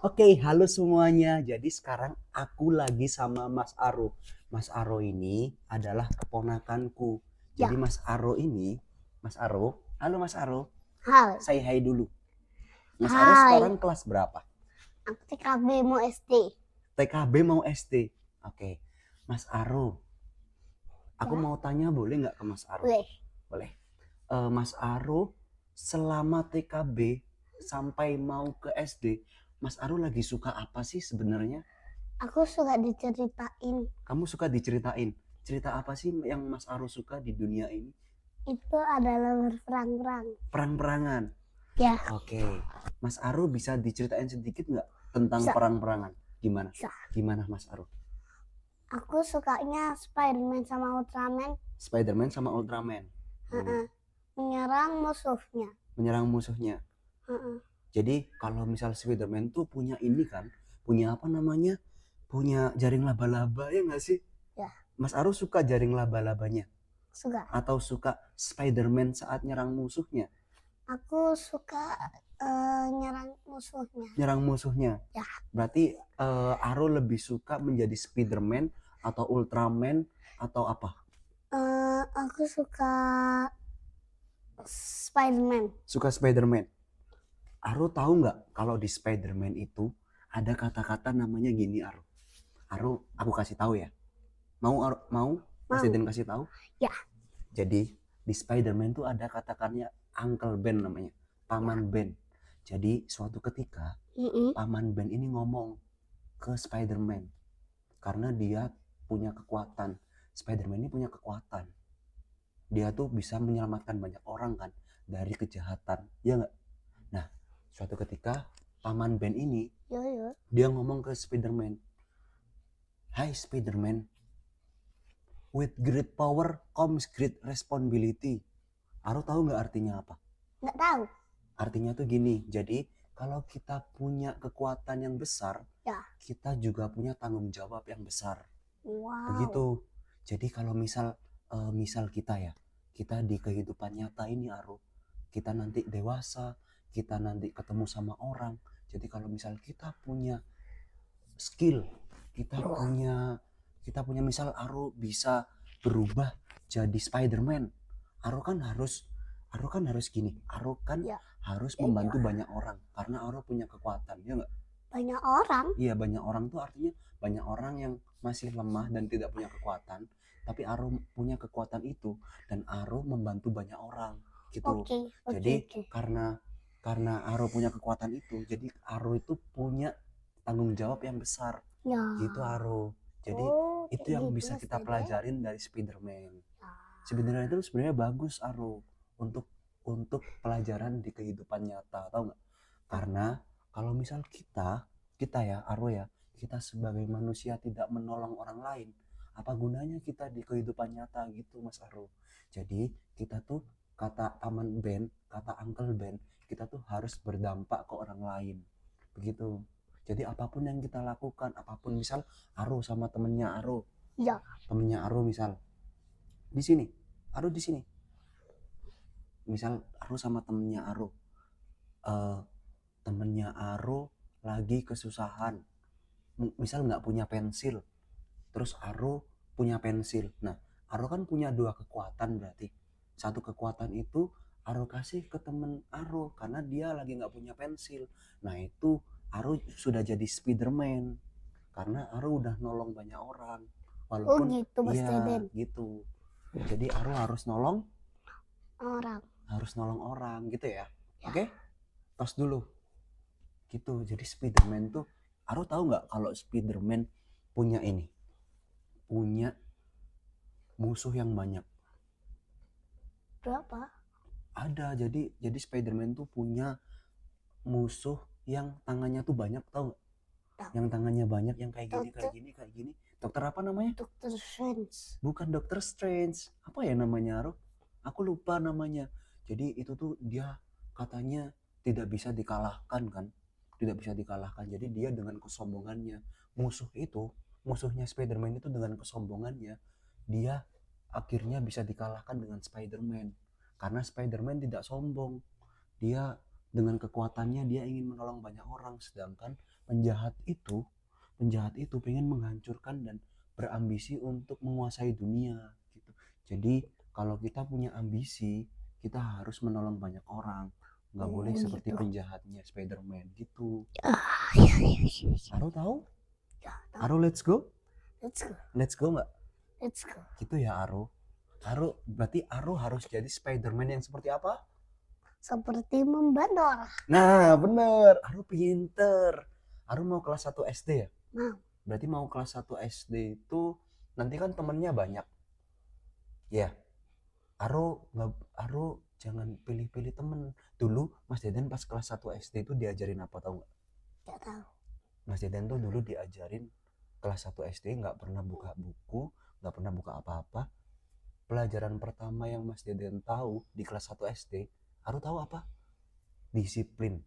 Oke, halo semuanya. Jadi sekarang aku lagi sama Mas Aro. Mas Aro ini adalah keponakanku. Jadi Ya, Mas Aro, halo Mas Aro, hai. say hi dulu. Mas Aro Hai, sekarang kelas berapa? aku TKB mau SD. TKB mau SD. Oke, Mas Aro, aku Ya, mau tanya boleh nggak ke Mas Aro? boleh. Boleh. Mas Aro, selama TKB sampai mau ke SD, Mas Aro lagi suka apa sih sebenarnya? Aku suka diceritain. Kamu suka diceritain. Cerita apa sih yang Mas Aro suka di dunia ini? Itu adalah berperang-perang. Perang-perangan. Ya, Oke. Mas Aro bisa diceritain sedikit nggak tentang bisa, perang-perangan? Gimana? bisa. Gimana Mas Aro? Aku sukanya Spiderman sama Ultraman. Spider-Man sama Ultraman. Menyerang musuhnya. Menyerang musuhnya. Jadi kalau misal Spider-Man tuh punya ini kan, punya apa namanya? Punya jaring laba-laba ya nggak sih? Ya, Mas Aro suka jaring laba-labanya? suka. Atau suka Spider-Man saat nyerang musuhnya? Aku suka nyerang musuhnya. Nyerang musuhnya. Ya, Berarti Aro lebih suka menjadi Spider-Man atau Ultraman atau apa? aku suka Spiderman. Suka Spider-Man. Aro tahu nggak kalau di Spider-Man itu ada kata-kata namanya gini Aro. Aro aku kasih tahu ya. Mau Mas Mau? Deden kasih tahu? Ya, Jadi di Spider-Man tuh ada katakannya Uncle Ben namanya. ya. Paman Ben. Jadi suatu ketika Paman Ben ini ngomong ke Spider-Man karena dia punya kekuatan. Spider-Man ini punya kekuatan. Dia tuh bisa menyelamatkan banyak orang kan dari kejahatan. Ya nggak? Nah, suatu ketika Paman Ben ini Yo, yo. dia ngomong ke Spider-Man, "Hai Spider-Man, with great power comes great responsibility." Aro tahu nggak artinya apa? Nggak tahu. Artinya tuh gini, jadi kalau kita punya kekuatan yang besar, Ya. kita juga punya tanggung jawab yang besar. Wow. Begitu. Jadi kalau misal kita ya, kita di kehidupan nyata ini Aro, kita nanti dewasa, kita nanti ketemu sama orang. Jadi kalau misal kita punya skill, kita punya misal Aro bisa berubah jadi Spider-Man. Aro kan harus gini, Aro kan Ya, harus ya, membantu ya. banyak orang karena Aro punya kekuatan, ya nggak? Banyak orang. Iya, banyak orang tuh artinya banyak orang yang masih lemah dan tidak punya kekuatan, tapi Aro punya kekuatan itu dan Aro membantu banyak orang gitu. Oke, oke, Jadi oke. karena Aro punya kekuatan itu, jadi Aro itu punya tanggung jawab yang besar. Ya. Gitu Aro. Jadi Oh, itu kayak yang gitu bisa Mas kita Dede. pelajarin dari Spider-Man. Ya. Sebenarnya itu sebenarnya bagus Aro untuk pelajaran di kehidupan nyata, tahu nggak? Karena kalau misal kita ya Aro ya, kita sebagai manusia tidak menolong orang lain, apa gunanya kita di kehidupan nyata gitu Mas Aro. Jadi kita tuh kata Paman Ben, kata Uncle Ben, kita tuh harus berdampak ke orang lain. Begitu. Jadi apapun yang kita lakukan, apapun misal Aro sama temennya Aro, Ya. misal di sini, Aro di sini. Misal Aro sama temennya Aro lagi kesusahan, misal nggak punya pensil, terus Aro punya pensil. Nah, Aro kan punya dua kekuatan berarti. Satu kekuatan itu Aro kasih ke temen Aro karena dia lagi nggak punya pensil. Nah itu Aro sudah jadi Spiderman karena Aro udah nolong banyak orang. Oh Walaupun gitu Mas iya Deden. gitu. Jadi Aro Orang. harus nolong orang gitu ya. Ya. Oke? Tos dulu. Gitu. Jadi Spiderman tuh Aro tahu nggak kalau Spiderman punya ini, punya musuh yang banyak. Berapa? Ada. Jadi Spiderman tuh punya musuh yang tangannya tuh banyak, tahu nggak? Tahu. Yang tangannya banyak, yang kayak gini, Dokter. kayak gini. Dokter apa namanya? Dokter Strange. Bukan Dokter Strange. Apa ya namanya, Aro? Aku lupa namanya. Jadi itu tuh dia katanya tidak bisa dikalahkan kan? Tidak bisa dikalahkan. Jadi dia dengan kesombongannya, musuhnya Spider-Man itu dengan kesombongannya, dia akhirnya bisa dikalahkan dengan Spider-Man. Karena Spider-Man tidak sombong. Dia dengan kekuatannya dia ingin menolong banyak orang, sedangkan penjahat itu pengen menghancurkan dan berambisi untuk menguasai dunia gitu. Jadi kalau kita punya ambisi, kita harus menolong banyak orang, nggak boleh seperti gitu. penjahatnya Spider-Man gitu. Iya, iya, iya. Aru tahu? Ya, tahu. Aru let's go Let's go. nggak Let's go. gitu ya Aru. Berarti Aru harus jadi Spider-Man yang seperti apa? Seperti membantu orang. Nah, bener. Aru pinter. Aru mau kelas 1 SD ya? Mau. Berarti mau kelas 1 SD itu nanti kan temennya banyak. Ya, Aru jangan pilih-pilih temen. Dulu Mas Deden pas kelas 1 SD itu diajarin apa tahu nggak? Gak tahu. Mas Deden tuh dulu diajarin kelas 1 SD nggak pernah buka buku, nggak pernah buka apa-apa. Pelajaran pertama yang Mas Deden tahu di kelas 1 SD, Aru tahu apa? Disiplin.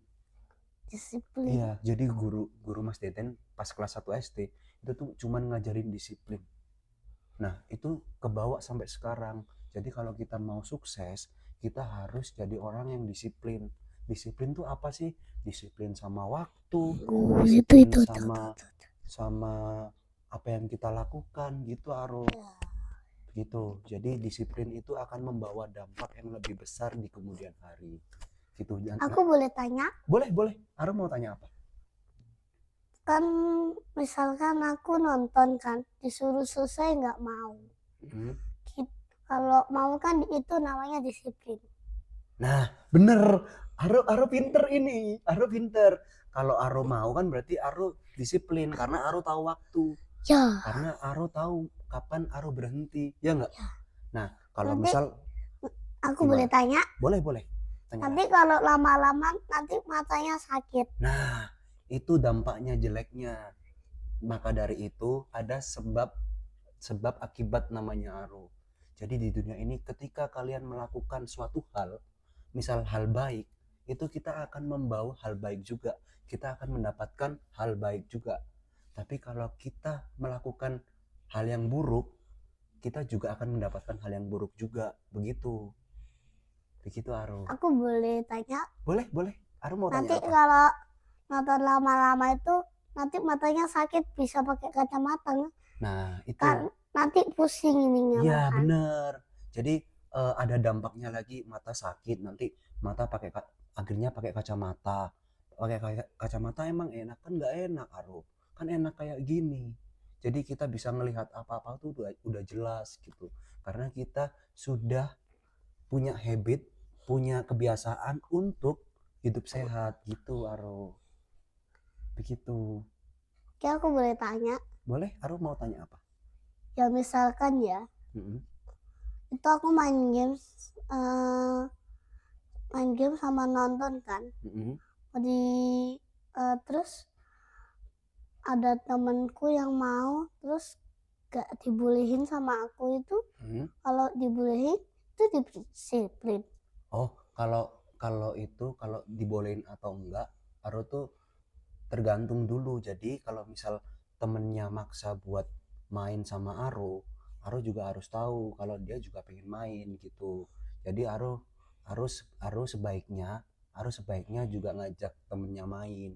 Disiplin. Iya, jadi guru Mas Deden pas kelas 1 SD itu tuh cuman ngajarin disiplin. Nah, itu kebawa sampai sekarang. Jadi kalau kita mau sukses, kita harus jadi orang yang disiplin. Disiplin tuh apa sih? Disiplin sama waktu, disiplin sama apa yang kita lakukan gitu, Aro. Gitu. Jadi disiplin itu akan membawa dampak yang lebih besar di kemudian hari. Gitu. Aku boleh tanya? Boleh. Aro mau tanya apa? Kan misalkan aku nonton kan, disuruh selesai nggak mau. Kalau mau kan itu namanya disiplin. Nah, bener. Aro pinter ini. Aro pinter. Kalau Aro mau kan berarti Aro disiplin karena Aro tahu waktu. Ya. Karena Aro tahu kapan Aro berhenti. Ya nggak? Ya. Nah, kalau Nanti misal aku gimana? boleh tanya? Boleh. Tanya nanti lah. kalau lama-lama nanti matanya sakit. Nah, itu dampaknya jeleknya. Maka dari itu ada sebab akibat namanya Aro. Jadi di dunia ini ketika kalian melakukan suatu hal, misal hal baik, itu kita akan membawa hal baik juga. Kita akan mendapatkan hal baik juga. Tapi kalau kita melakukan hal yang buruk, kita juga akan mendapatkan hal yang buruk juga. Begitu Aro. Aku boleh tanya? Boleh. Aro mau nanti tanya apa? Kalau nonton lama-lama itu nanti matanya sakit, bisa pakai kacamata. Nah, itu kan nanti pusing ininya. Iya, bener. Jadi ada dampaknya lagi, mata sakit, nanti mata akhirnya pakai kacamata. Pakai kacamata emang enak kan? Nggak enak, Aro. Kan enak kayak gini. Jadi kita bisa ngelihat apa-apa tuh udah jelas gitu. Karena kita sudah punya habit, punya kebiasaan untuk hidup sehat gitu, Aro. Begitu. Oke, aku boleh tanya? Boleh, Aro mau tanya apa? Ya misalkan ya, itu aku main game sama nonton kan. Terus ada temanku yang mau, terus gak dibolehin sama aku itu. Kalau dibolehin itu disiplin. Oh, kalau dibolehin atau enggak, Aro tuh tergantung dulu. Jadi kalau misal temennya maksa buat main sama Aro juga harus tahu kalau dia juga pengen main gitu. Jadi Aro sebaiknya juga ngajak temennya main.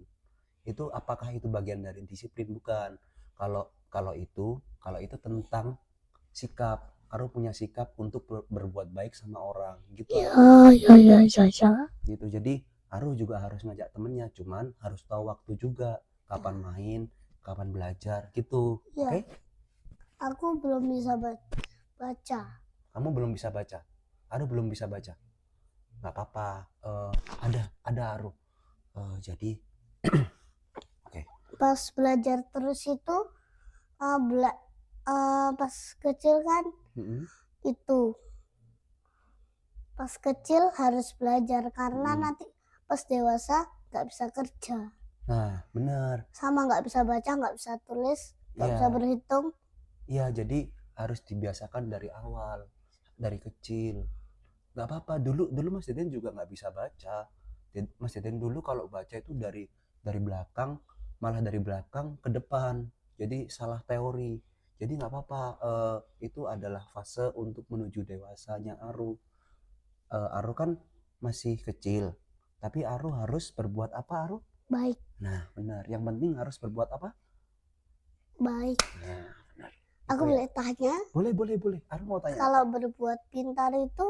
Itu apakah itu bagian dari disiplin? Bukan. Kalau itu tentang sikap. Aro punya sikap untuk berbuat baik sama orang gitu. Ya. Gitu. Jadi Aro juga harus ngajak temennya, cuman harus tahu waktu juga, kapan main, kapan belajar gitu. Ya. Oke? Aku belum bisa baca. Kamu belum bisa baca? Aro belum bisa baca? Nggak apa-apa. Ada Aro. Jadi oke. Pas belajar terus itu pas kecil kan itu pas kecil harus belajar karena nanti pas dewasa nggak bisa kerja. Nah, benar. Sama nggak bisa baca, nggak bisa tulis, nggak bisa berhitung. Iya, jadi harus dibiasakan dari awal, dari kecil. Nggak apa-apa. Dulu Mas Deden juga nggak bisa baca. Mas Deden dulu kalau baca itu dari belakang, malah dari belakang ke depan. Jadi salah teori. Jadi nggak apa-apa. Itu adalah fase untuk menuju dewasanya Aro. Aro kan masih kecil, Tapi Aru harus berbuat apa, Aru? Baik. Nah, benar. Yang penting harus berbuat apa? Baik. Nah, benar. Aku Itu ya. boleh tanya, Boleh. Aru mau tanya kalau apa? berbuat pintar itu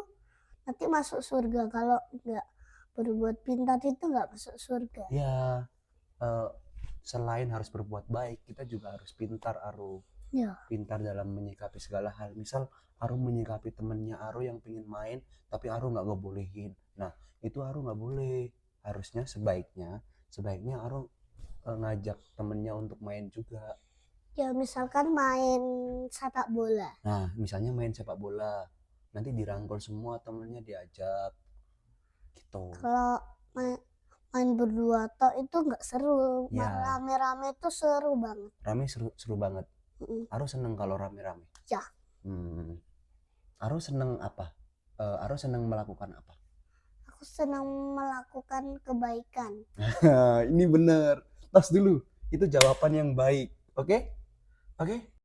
nanti masuk surga, kalau nggak berbuat pintar itu nggak masuk surga. Ya, eh, selain harus berbuat baik, kita juga harus pintar, Aru. Ya. Pintar dalam menyikapi segala hal. Misal Aru menyikapi temennya Aru yang pengen main, tapi Aru nggak ngebolehin. Nah, itu Aru nggak boleh. Harusnya sebaiknya Aru ngajak temennya untuk main juga. Ya misalkan main sepak bola. Nah, misalnya main sepak bola, nanti dirangkul semua temennya diajak, gitu. Kalau main berdua toh itu nggak seru. Ya. Rame-rame itu seru banget. Rame seru banget. Mm. Aru seneng kalau rame-rame. Ya. Aru seneng apa? Aru seneng melakukan apa? Aku senang melakukan kebaikan. Ini bener. Tos dulu. Itu jawaban yang baik. Oke? Oke?